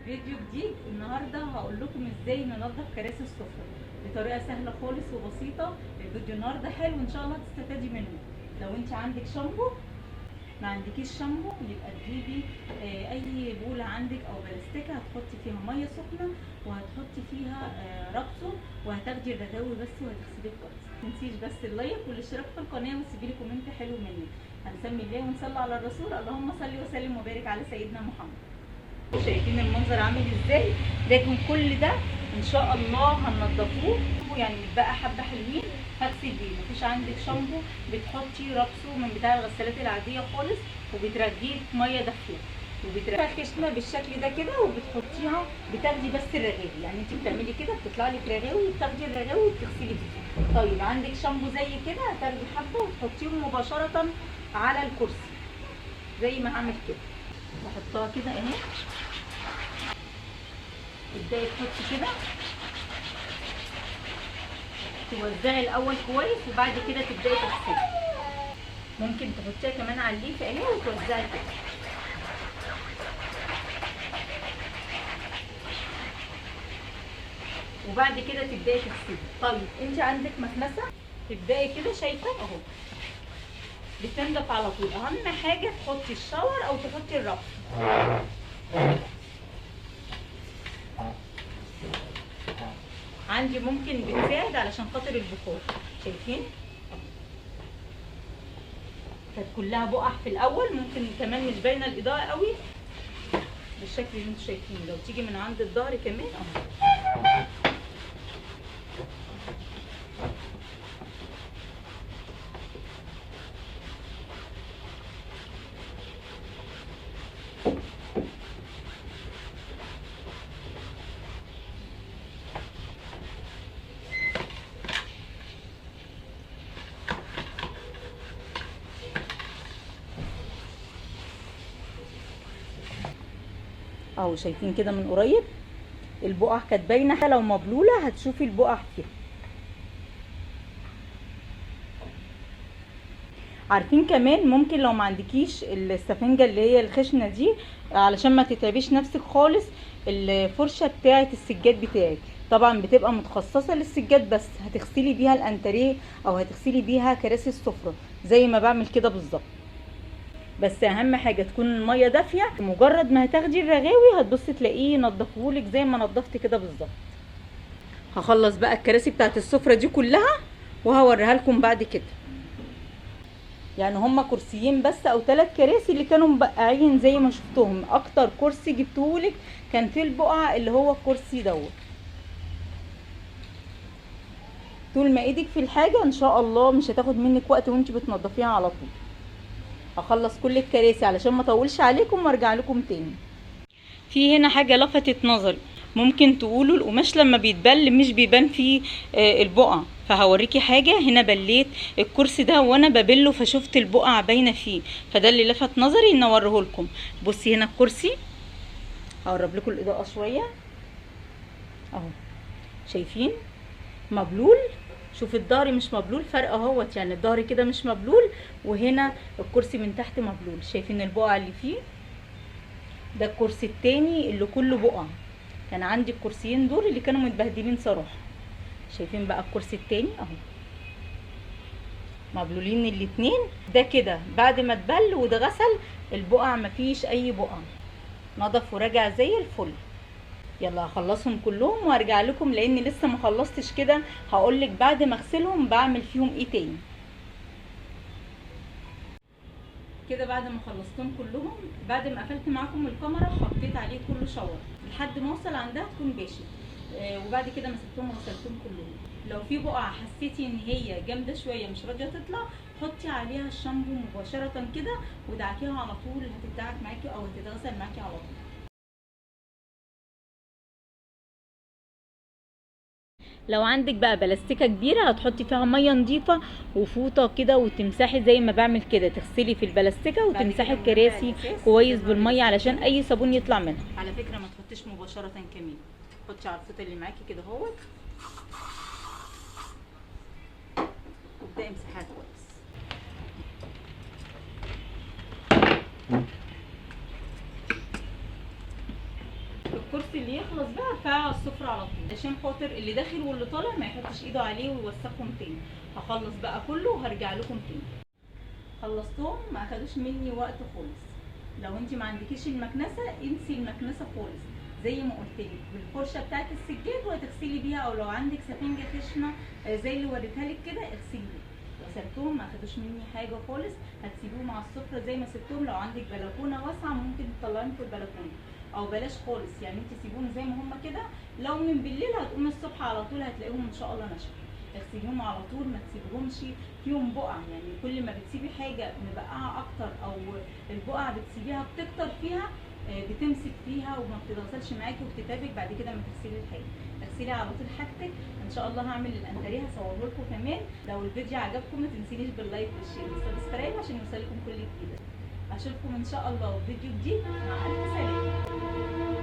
فيديو جديد. النهارده هقول لكم ازاي ننظف كراسي السفره بطريقه سهله خالص وبسيطه. الفيديو النهارده حلو ان شاء الله تستفادي منه. لو انت عندك شامبو، ما عندكيش شامبو يبقى تجيبي اي بوله عندك او بلاستيكه، هتحطي فيها ميه سخنه وهتحطي فيها رابسو، وهتاخدي الرغاوي بس وهتغسليه كويس. ما تنسيش بس اللايك والاشتراك في القناه وتسيبي لي كومنت حلو مني. هنسمي الله ونصلي على الرسول. اللهم صل وسلم وبارك على سيدنا محمد. شايفين المنظر عامل ازاي؟ لكن كل ده ان شاء الله هننضفوه، يعني بقى حبه حلوين هغسل بيه. مفيش عندك شامبو بتحطي رابسو من بتاع الغسالات العاديه خالص وبترجيه في ميه دافيه وبترجيها خشنه بالشكل ده كده وبتحطيها، بتاخدي بس الرغاوي. يعني انت بتعملي كده بتطلع لك رغاوي، بتاخدي الرغاوي وبتغسلي بيه. طيب عندك شامبو زي كده هتاخدي حبه وتحطيهم مباشره على الكرسي زي ما هعمل كده. بحطها كده اهي، تبداي تحطي كده، توزعي الاول كويس وبعد كده تبداي تغسلي. ممكن تحطيها كمان على الليفه اهي وتوزعي كده. وبعد كده تبداي تغسلي. طيب انت عندك مكنسه، تبداي كده شايفه اهو بتنضف على طول. اهم حاجه تحطي الشاور او تحطي الرف. عندي ممكن بتساعد علشان خاطر البخار. شايفين كانت كلها بقع في الاول، ممكن كمان مش باينه الاضاءه قوي بالشكل اللي انتوا شايفينه. لو تيجي من عند الظهر كمان اهو. اهو شايفين كده من قريب البقع كانت باينه، لو مبلوله هتشوفي البقع فيها. عارفين كمان ممكن لو ما عندكيش السفنجه اللي هي الخشنه دي، علشان ما تتعبيش نفسك خالص، الفرشه بتاعه السجاد بتاعك طبعا بتبقى متخصصه للسجاد بس، هتغسلي بيها الانتريه او هتغسلي بيها كراسي السفره زي ما بعمل كده بالظبط. بس اهم حاجه تكون الميه دافيه. مجرد ما هتاخدي الرغاوي هتبصي تلاقيه نضفهولك زي ما نضفت كده بالظبط. هخلص بقى الكراسي بتاعت السفره دي كلها وهوريها لكم بعد كده. يعني هما كرسيين بس او 3 كراسي اللي كانوا مبقعين زي ما شفتهم. اكتر كرسي جبتهولك كان فيه البقعه اللي هو الكرسي دوت. طول ما ايدك في الحاجه ان شاء الله مش هتاخد منك وقت وانت بتنضفيها على طول. هخلص كل الكراسي علشان ما اطولش عليكم وارجع لكم تاني. في هنا حاجه لفتت نظري، ممكن تقولوا القماش لما بيتبل مش بيبان فيه البقع، فهوريكي حاجه. هنا بليت الكرسي ده وانا ببله فشفت البقع باينه فيه، فده اللي لفت نظري ان اوريه لكم. بصي هنا الكرسي، هقرب لكم الاضاءه شويه اهو، شايفين مبلول. شوف الظهر مش مبلول، فرق اهوت، يعني الظهر كده مش مبلول وهنا الكرسي من تحت مبلول. شايفين البقع اللي فيه؟ ده الكرسي التاني اللي كله بقع. كان عندي الكرسيين دول اللي كانوا متبهدلين صراحه. شايفين بقى الكرسي التاني اهو مبلولين الاتنين. ده كده بعد ما اتبل واتغسل البقع مفيش اي بقع، نضف ورجع زي الفل. يلا هخلصهم كلهم وهرجع لكم لان لسه ما خلصتش كده. هقولك بعد ما اغسلهم بعمل فيهم ايه تاني. كده بعد ما خلصتهم كلهم، بعد ما قفلت معاكم الكاميرا حطيت عليه كله شاور لحد ما اوصل عندها تكون باشت. وبعد كده مسكتهم وغسلتهم كلهم. لو في بقعه حسيتي ان هي جامده شويه مش راضيه تطلع، حطي عليها الشامبو مباشره كده ودعكيها على طول، هتدعك معاكي او هتتغسل معاكي على طول. لو عندك بقى بلاستيكه كبيره هتحطي فيها ميه نظيفه وفوطه كده وتمسحي زي ما بعمل كده، تغسلي في البلاستيكه وتمسحي الكراسي كويس بالميه علشان اي صابون يطلع منها. على فكره ما تحطيش مباشره كمان، حطي على الفوطه اللي معاكي كده اهوت وابداي امسحيها كويس. الكرسي اللي يخلص بقى ارفعه على السفره على طول، عشان خاطر اللي داخل واللي طالع ما يحطش ايده عليه ويوسخهم تاني. هخلص بقى كله وهرجع لكم تاني. خلصتهم، ما اخدوش مني وقت خالص. لو انت ما عندكيش المكنسه انسي المكنسه خالص، زي ما قلت لك بالفرشه بتاعت السجاد وهتغسلي بيها، او لو عندك سفنجه خشنه زي اللي وريتها لك كده اغسلي بيها. غسلتهم ما اخدوش مني حاجه خالص. هتسيبوهم على السفره زي ما سبتهم. لو عندك بلكونه واسعه ممكن تطلعيهم في البلكونه، او بلاش خالص يعني انت سيبوهم زي ما هم كده. لو من بالليل هتقومي الصبح على طول هتلاقيهم ان شاء الله نشفوا. اغسليهم على طول، ما تسيبيهمش فيهم بقع. يعني كل ما بتسيبي حاجه مبقعه اكتر او البقع بتسيبيها بتكتر فيها بتمسك فيها وما بتتغسلش معاكي وبتتعبك بعد كده ما تغسلي الحاجه. اغسلي على طول حاجتك. ان شاء الله هعمل الانتريه هصوره لكم كمان. لو الفيديو عجبكم ما تنسينيش باللايك والشير والسبسكرايب عشان يوصلكم كل جديد. اشوفكم ان شاء الله في فيديو جديد. مع الف سلامه.